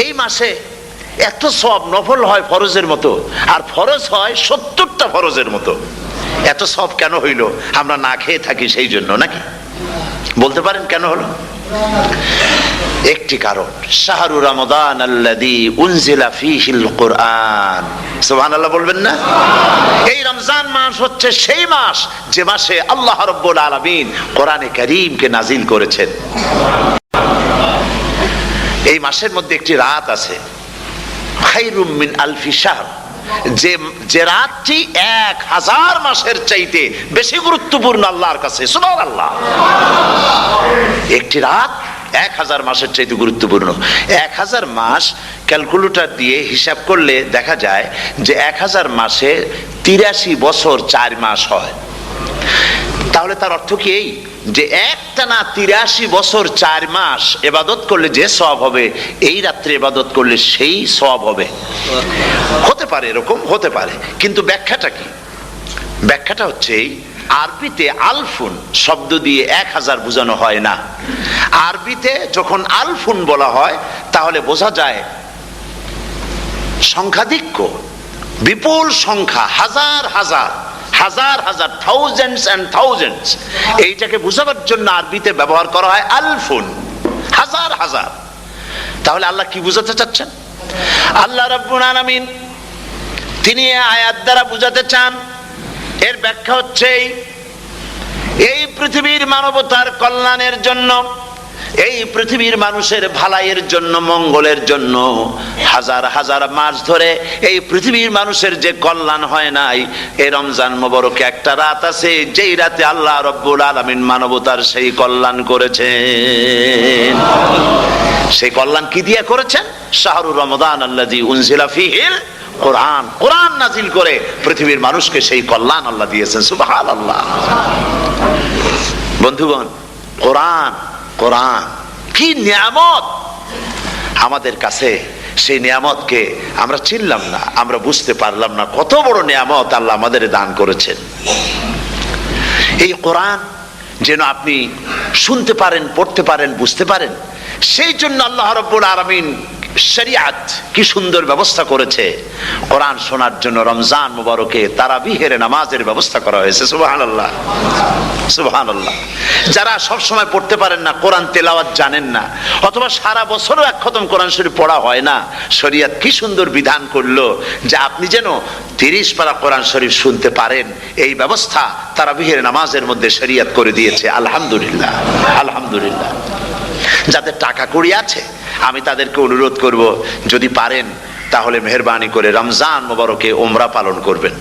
এই মাসে এত সওয়াব, নফল হয় ফরজের মতো, আর ফরজ হয় 70টা ফরজের মতো। এত সওয়াব কেন হইল? আমরা না খেয়ে থাকি সেই জন্য নাকি? বলতে পারেন কেন হলো? একটি কারণ, শাহরু রমাদান আল্লাযী উনজিলা ফীহিল কুরআন। সুবহানাল্লাহ বলবেন না? এই রমজান মাস হচ্ছে সেই মাস যে মাসে আল্লাহ রাব্বুল আলামিন কোরআনে কারীমকে নাজিল করেছেন। এই মাসের মধ্যে একটি রাত আছে, খায়রুম মিন আলফি শাহর, যে রাতটি 1000 মাসের চাইতে বেশি গুরুত্বপূর্ণ আল্লাহর কাছে। সুবহানাল্লাহ। একটি রাত 1000 মাসের চাইতে গুরুত্বপূর্ণ। 1000 মাস ক্যালকুলেটর দিয়ে হিসাব করলে দেখা যায় যে 1000 মাসে 83 বছর 4 মাস হয়। তাহলে তার অর্থ কি এই যে একটানা 83 বছর 4 মাস ইবাদত করলে যে সওয়াব হবে, এই রাত্রে ইবাদত করলে সেই সওয়াব হবে? হতে পারে, এরকম হতে পারে, কিন্তু ব্যাখ্যাটা কি? ব্যাখ্যাটা হচ্ছে এই, আরবিতে আলফুন শব্দ দিয়ে 1000 বোঝানো হয় না। আরবিতে যখন আলফুন বলা হয় তাহলে বোঝা যায় সংখ্যাধিক্য, বিপুল সংখ্যা, হাজার হাজার হাজার হাজার, থাউজেন্ডস এন্ড থাউজেন্ডস। এইটাকে বোঝাবার জন্য আরবিতে ব্যবহার করা হয় আলফুন, হাজার হাজার। তাহলে আল্লাহ কি বুঝাতে চাচ্ছেন? আল্লাহ রাব্বুল আলামিন তিনি আয়াত দ্বারা বুঝাতে চান, এর ব্যাখ্যা হচ্ছে এই পৃথিবীর মানবতার কল্যাণের জন্য, এই পৃথিবীর মানুষের ভালাইয়ের জন্য, মঙ্গলের জন্য হাজার হাজার মাস ধরে এই পৃথিবীর মানুষের যে কল্যাণ হয় নাই, এই রমজান মোবারকে একটা রাত আছে যেই রাতে আল্লাহ রাব্বুল আলামিন মানবতার সেই কল্যাণ করেছেন। সেই কল্যাণ কি দিয়ে করেছেন? শাহরু রমাদান আল্লাযী উনজিলা ফীহিল কোরআন, কোরআন নাজিল করে পৃথিবীর মানুষকে সেই কল্যাণ আল্লাহ দিয়েছেন। সুবহানাল্লাহ। বন্ধুগণ, কোরআন, কোরআন কি নিয়ামত আমাদের কাছে! সেই নিয়ামতকে আমরা চিনলাম না, আমরা বুঝতে পারলাম না কত বড় নিয়ামত আল্লাহ আমাদের দান করেছেন। এই কোরআন যেন আপনি শুনতে পারেন, পড়তে পারেন, বুঝতে পারেন, সেই জন্য আল্লাহ রাব্বুল আলামিন শরিয়াত কি সুন্দর ব্যবস্থা করেছে। কোরআন শোনার জন্য রমজান মুবারকে তারাবিহের নামাজের ব্যবস্থা করা হয়েছে। সুবহানাল্লাহ, সুবহানাল্লাহ। যারা সব সময় পড়তে পারেন না, কোরআন তেলাওয়াত জানেন না, অথবা সারা বছরও এক খতম কোরআন শরীফ পড়া হয় না, শরিয়াত কি সুন্দর বিধান করলো যে আপনি যেন 30 পারা কোরআন শরীফ শুনতে পারেন। এই ব্যবস্থা তারাবিহের নামাজের মধ্যে শরিয়াত করে দিয়েছে। আলহামদুলিল্লাহ, আলহামদুলিল্লাহ। যাদের টাকা কড়ি আছে আমি তাদেরকে অনুরোধ করব, যদি পারেন তাহলে মেহেরবানি করে রমজান মোবারকে উমরা পালন করবেন।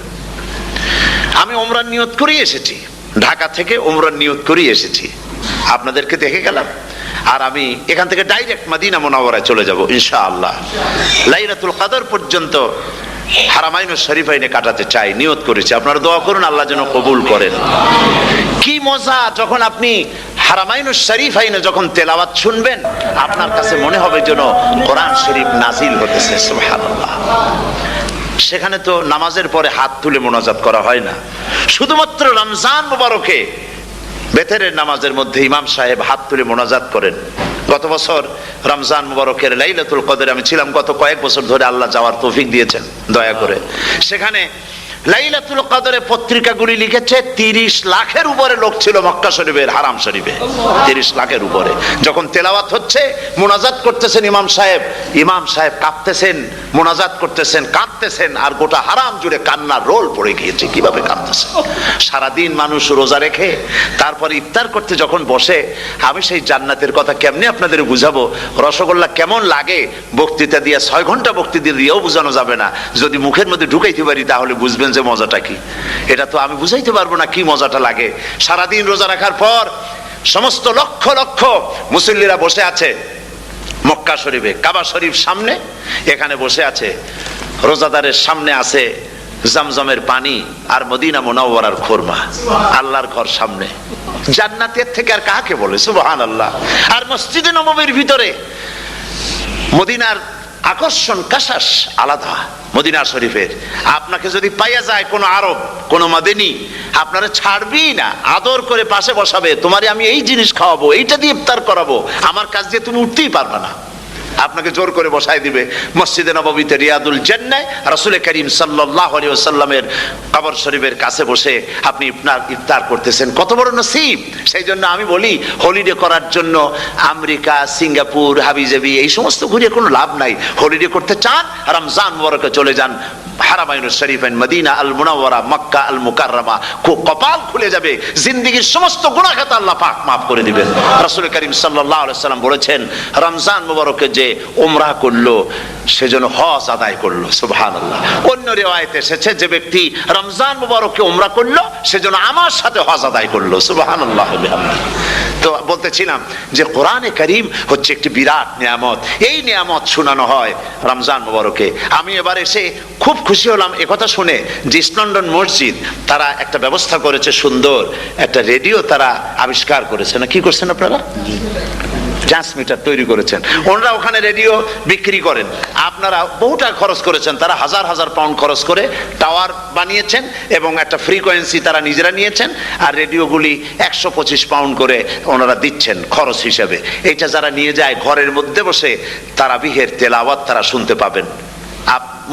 আমি উমরার নিয়ত করে এসেছি, ঢাকা থেকে উমরার নিয়ত করে এসেছি, আপনাদেরকে দেখে গেলাম। আর আমি এখান থেকে ডাইরেক্ট মদিনা মুনাওয়ারায় চলে যাব ইনশাআল্লাহ। লাইলাতুল কদর পর্যন্ত হারামাইন শরীফাইনে কাটাতে চাই, নিয়ত করেছি। আপনারা দোয়া করুন আল্লাহ যেন কবুল করেন। কি মজা যখন আপনি হারামাইন শরীফাইনে যখন তেলাওয়াত শুনবেন, আপনার কাছে মনে হবে যেন কোরআন শরীফ নাজিল হতেছে। সুবহানাল্লাহ। সেখানে তো নামাজের পরে হাত তুলে মোনাজাত করা হয় না, শুধুমাত্র রমজান মুবারকে বেতেরের নামাজের মধ্যে ইমাম সাহেব হাত তুলে মোনাজাত করেন। গত বছর রমজান মুবারকের লাইলাতুল কদরে আমি ছিলাম, গত কয়েক বছর ধরে আল্লাহ যাওয়ার তৌফিক দিয়েছেন দয়া করে। সেখানে লাইলাতুল কদরে পত্রিকাগুলি লিখেছে 30 লাখের উপরে লোক ছিল মক্কা শরীফের, হারাম শরীফে 30 লাখের উপরে। যখন তেলাওয়াত হচ্ছে, মোনাজাত করতেছেন ইমাম সাহেব কাঁপতেছেন, মোনাজাত করতেছেন, কাঁদতেছেন, আর গোটা হারাম জুড়ে কান্নার রোল পড়ে গিয়েছে। কিভাবে কাঁদতেছে! সারাদিন মানুষ রোজা রেখে তারপরে ইফতার করতে যখন বসে, আমি সেই জান্নাতের কথা কেমনে আপনাদের বুঝাবো? রসগোল্লা কেমন লাগে বক্তৃতা দিয়ে 6 ঘন্টা বক্তৃতা দিয়েও বোঝানো যাবে না। যদি মুখের মধ্যে ঢুকাইতে পারি তাহলে বুঝবেন যে মজাটা কি। এটা তো আমি বুঝাইতে পারবো না কি মজাটা লাগে। সারাদিন রোজা রাখার পর সমস্ত লক্ষ লক্ষ মুসল্লিরা বসে আছে মক্কা শরীফে, কাবা শরীফ সামনে, এখানে বসে আছে। রোজাদারের সামনে আছে জমজমের পানি আর মদিনা মুনাওয়ারার খুরমা। আল্লাহর ঘর সামনে, জান্নাতের থেকে আর কাকে বলে! সুবহানাল্লাহ। আর মসজিদে নববীর ভিতরে মদিনার আকর্ষণ কাশাস আলাদা। মদিনা শরীফের আপনাকে যদি পাইয়া যায় কোন আরব, কোন মাদানী, আপনারা ছাড়বি না, আদর করে পাশে বসাবে, তোমারে আমি এই জিনিস খাওয়াবো, এইটা দিয়ে ইফতার করাবো, আমার কাছ দিয়ে তুমি উঠতেই পারবে না। আপনাকে জোর করে বসায় দিবে মসজিদে নববীতে রিয়াদুল জান্নাহ রাসূল করিম সাল্লাল্লাহু আলাইহি ওয়াসাল্লামের কবর শরীফের কাছে বসে আপনি ইফতার করতেছেন, কত বড় নসিব। সেই জন্য আমি বলি, হলিডে করার জন্য আমেরিকা, সিঙ্গাপুর, হাবিজাবি এই সমস্ত ঘুরে কোনো লাভ নাই। হলিডে করতে চান, রমজান মুবারকে চলে যান হারামাইনুশ শরীফাইন, মদিনা আল মুনাওয়ারা, মক্কা আল মুকাররমা। কপাল খুলে যাবে, জিন্দেগীর সমস্ত গুনাহ খাতা আল্লাহ পাক maaf করে দিবেন। রাসূল করিম সাল্লাল্লাহু আলাইহি ওয়াসাল্লাম বলেছেন, রমজান মুবারকে যে উমরা করলো সেজন্য হজ আদায় করলো। সুবহানাল্লাহ। অন্য রিওয়ায়াতে এসেছে, যে ব্যক্তি রমজান মুবারকে উমরা করলো সেজন্য আমার সাথে হজ আদায় করলো। সুবহানাল্লাহ বিহামদিহি। তো বলতেছিলাম যে কোরআনে কারীম হচ্ছে একটি বিরাট নিয়ামত। এই নিয়ামত শোনানো হয় রমজান মুবারকে। আমি এবার এসে খুব খুশি হলাম একথা শুনে যে ইস্ট লন্ডন মসজিদ তারা একটা ব্যবস্থা করেছে, সুন্দর একটা রেডিও তারা আবিষ্কার করেছে। না কি করছেন আপনারা? ট্রান্সমিটার তৈরি করেছেন। ওনারা ওখানে রেডিও বিক্রি করেন। আপনারা বহু টাকা খরচ করেছেন, তারা হাজার হাজার পাউন্ড খরচ করে টাওয়ার বানিয়েছেন এবং একটা ফ্রিকোয়েন্সি তারা নিজেরা নিয়েছেন, আর রেডিওগুলি 125 পাউন্ড করে ওনারা দিচ্ছেন খরচ হিসেবে। এটা যারা নিয়ে যায় ঘরের মধ্যে বসে তারাবিহের তেলাওয়াত তারা শুনতে পাবেন।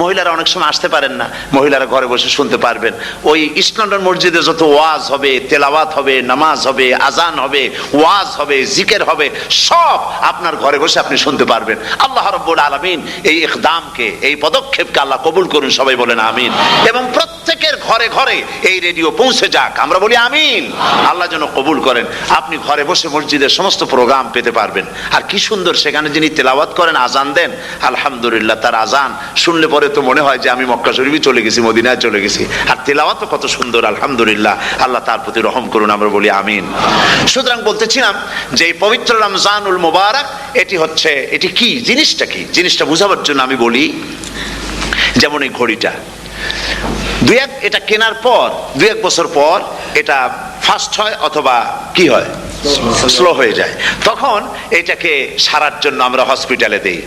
মহিলারা অনেক সময় আসতে পারেন না, মহিলারা ঘরে বসে শুনতে পারবেন। ওই ইস্ট লন্ডন মসজিদে যত ওয়াজ হবে, তেলাওয়াত হবে, নামাজ হবে, আজান হবে, ওয়াজ হবে, জিকির হবে, সব আপনার ঘরে বসে আপনি শুনতে পারবেন। আল্লাহ রাব্বুল আলামিন এই ইকদামকে, এই পদক্ষেপকে আল্লাহ কবুল করুন, সবাই বলেন আমিন। এবং প্রত্যেকের ঘরে ঘরে এই রেডিও পৌঁছে যাক, আমরা বলি আমিন। আল্লাহ যেন কবুল করেন। আপনি ঘরে বসে মসজিদের সমস্ত প্রোগ্রাম পেতে পারবেন। আর কি সুন্দর, সেখানে যিনি তেলাওয়াত করেন, আজান দেন, আলহামদুলিল্লাহ, তার আজান শুনলে পরে তো মনে হয় যে আমি মক্কা শরীফে চলে গেছি, মদিনায় চলে গেছি। আর তেলাওয়াত কত সুন্দর, আলহামদুলিল্লাহ। আল্লাহ তার প্রতি রহম করুন, আমরা বলি আমিন। সুতরাং বলতেছিলাম যে এই পবিত্র রমজানুল মুবারক এটি কি, জিনিসটা কি, জিনিসটা বুঝাবার জন্য আমি বলি, যেমন এই ঘড়িটা এটা কেনার পর 2-1 বছর পর এটা ফাস্ট হয় অথবা কি হয়, স্লো হয়ে যায়। তখন এটাকে সারার জন্য আমরা হসপিটালে দেই।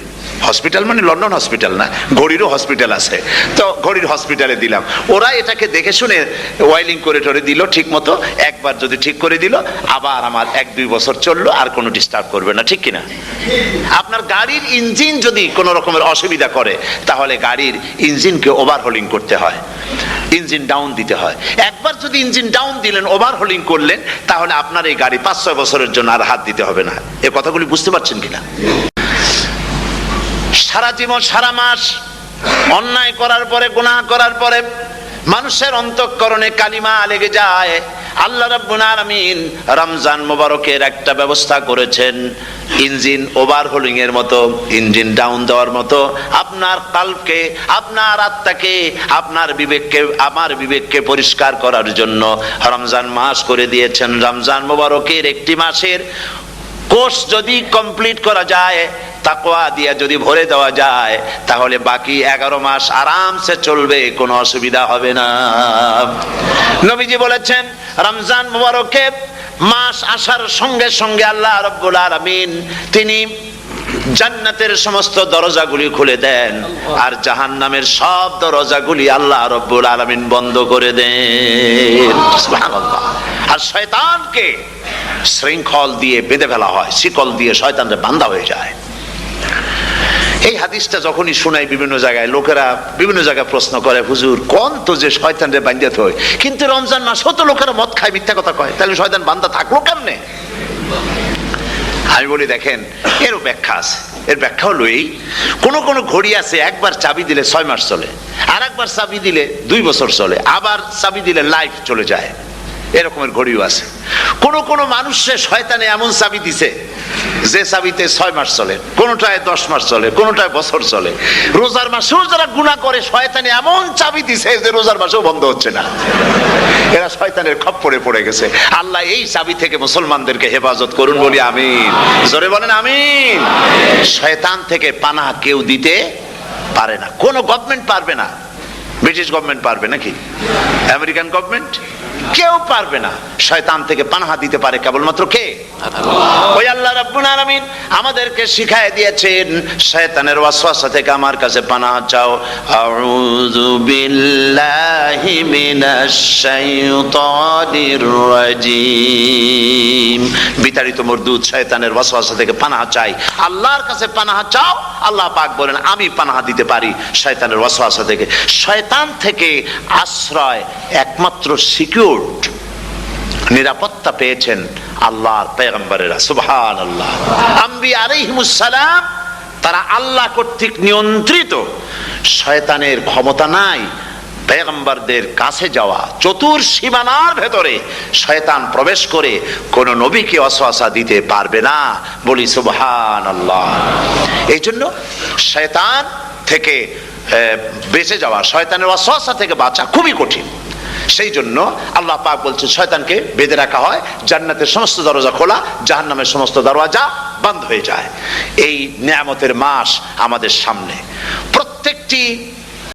হসপিটাল মানে লন্ডন হসপিটাল না, ঘড়িরও হসপিটাল আছে। তো ঘড়ির হসপিটালে দিলাম, ওরা এটাকে দেখে শুনে ওয়াইলিং করে টরে দিল ঠিক মতো। একবার যদি ঠিক করে দিল, আবার আমার 1-2 বছর চললো, আর কোনো ডিস্টার্ব করবে না, ঠিক কিনা? আপনার গাড়ির ইঞ্জিন যদি কোনো রকমের অসুবিধা করে, তাহলে গাড়ির ইঞ্জিনকে ওভারহোলিং করতে হয়, ইঞ্জিন ডাউন দিতে হয়। একবার যদি ইঞ্জিন ডাউন দিলেন, ওভারহোলিং করলেন, তাহলে আপনার এই গাড়ি 5-6 বছরের জন্য আর হাত দিতে হবে না। এই কথাগুলি বুঝতে পারছেন কিনা? সারা জীবন, সারা মাস অন্যায় করার পরে, গুনাহ করার পরে মানুষের অন্তঃকরণে কালিমা লেগে যায়। আল্লাহ রাব্বুল আলামিন রমজান মুবারকের একটা ব্যবস্থা করেছেন, ইঞ্জিন ওভারহোলিং এর মতো, ইঞ্জিন ডাউন দেওয়ার মতো। আপনার কালকে, আপনার আত্মাকে, আপনার বিবেককে, আমার বিবেককে পরিষ্কার করার জন্য রমজান মাস করে দিয়েছেন। রমজান মুবারকের একটি মাসের কোর্স যদি কমপ্লিট করা যায়, তাকওয়া দিয়ে যদি ভরে দেওয়া যায়, তাহলে বাকি 11 মাস আরামসে চলবে, কোনো অসুবিধা হবে না। নবীজি বলেছেন, রমজান মুবারকে মাস আসার সঙ্গে সঙ্গে আল্লাহ রাব্বুল আলামিন তিনি জান্নাতের সমস্ত দরজাগুলি খুলে দেন, আর জাহান্নামের সব দরজাগুলি আল্লাহ রাব্বুল আলামিন বন্ধ করে দেন। সুবহানাল্লাহ। আর শয়তানকে শৃঙ্খল দিয়ে বেঁধে ফেলা হয়, শিকল দিয়ে শয়তানরা বাঁধা হয়ে যায়। এই হাদিসটা যখনই শোনাই বিভিন্ন জায়গায়, লোকেরা বিভিন্ন জায়গায় প্রশ্ন করে, হুজুর কোন তো যে শয়তানরে বাঁধতে হয়, কিন্তু রমজান মাসেও তো লোকেরা মদ খায়, মিথ্যা কথা কয়, তাহলে শয়তান বাঁধা থাকলো কেমনে? আমি বলি, দেখেন, এরও ব্যাখ্যা আছে। এর ব্যাখ্যা হলো এই, কোন কোন ঘড়ি আছে একবার চাবি দিলে 6 মাস চলে, আর একবার চাবি দিলে 2 বছর চলে, আবার চাবি দিলে লাইফ চলে যায়। এরকমের ঘড়িও আছে। কোন কোন মানুষের শয়তানে এমন চাবি দিছে যে চাবিতে 6 মাস চলে, কোনটায় 10 মাস চলে, কোনটায় বছর চলে। রোজার মাসেও যারা গুনাহ করে, শয়তানে এমন চাবি দিছে যে রোজার মাসেও বন্ধ হচ্ছে না। এরা শয়তানের খপ্পরে পড়ে গেছে। আল্লাহ এই চাবি থেকে মুসলমানদেরকে হেফাজত করুন, বলি আমিন। জোরে বলেন আমিন। শয়তান থেকে পানাহ কেউ দিতে পারে না, কোন গভর্নমেন্ট পারবে না। ব্রিটিশ গভর্নমেন্ট পারবে নাকি? আমেরিকান গভর্নমেন্ট কেউ পারবে না। শয়তান থেকে পানাহা দিতে পারে কেবলমাত্র কে? ওই আল্লাহ রাব্বুল আলামিন আমাদেরকে শিখায় দিয়েছেন শয়তানের ওয়াসওয়াসা থেকে আমার কাছে পানাহা চাও। আউযু বিল্লাহি মিনাশ শাইতানির রাজিম। বিতাড়িত মরদুদ শয়তানের ওয়াসওয়াসা থেকে পানাহা চাই, আল্লাহর কাছে পানাহা চাও। আল্লাহ পাক বলেন আমি পানাহা দিতে পারি শয়তানের ওয়াসওয়াসা থেকে। শয়তান থেকে আশ্রয় একমাত্র সিকিউরড, নিরাপত্তা পেয়েছেন আল্লাহর পয়গম্বরেরা। সুবহানাল্লাহ। আম্বিয়া আলাইহিমুস সালাম তারা আল্লাহ কর্তৃক নিয়ন্ত্রিত, শয়তানের ক্ষমতা নাই পয়গম্বরদের কাছে যাওয়া। চতুর সীমানার ভেতরে শয়তান প্রবেশ করে কোন নবীকে ওয়াসওয়াসা দিতে পারবে না। বলি সুবহানাল্লাহ। এই জন্য শয়তান থেকে বেঁচে যাওয়া, শয়তানের ওয়াসওয়াসা থেকে বাঁচা খুবই কঠিন। সেই জন্য আল্লাহ পাক বলছেন শয়তানকে বেঁধে রাখা হয়, জান্নাতের সমস্ত দরজা খোলা, জাহান্নামের সমস্ত দরজা বন্ধ হয়ে যায়। এই নিয়ামতের মাস আমাদের সামনে, প্রত্যেকটি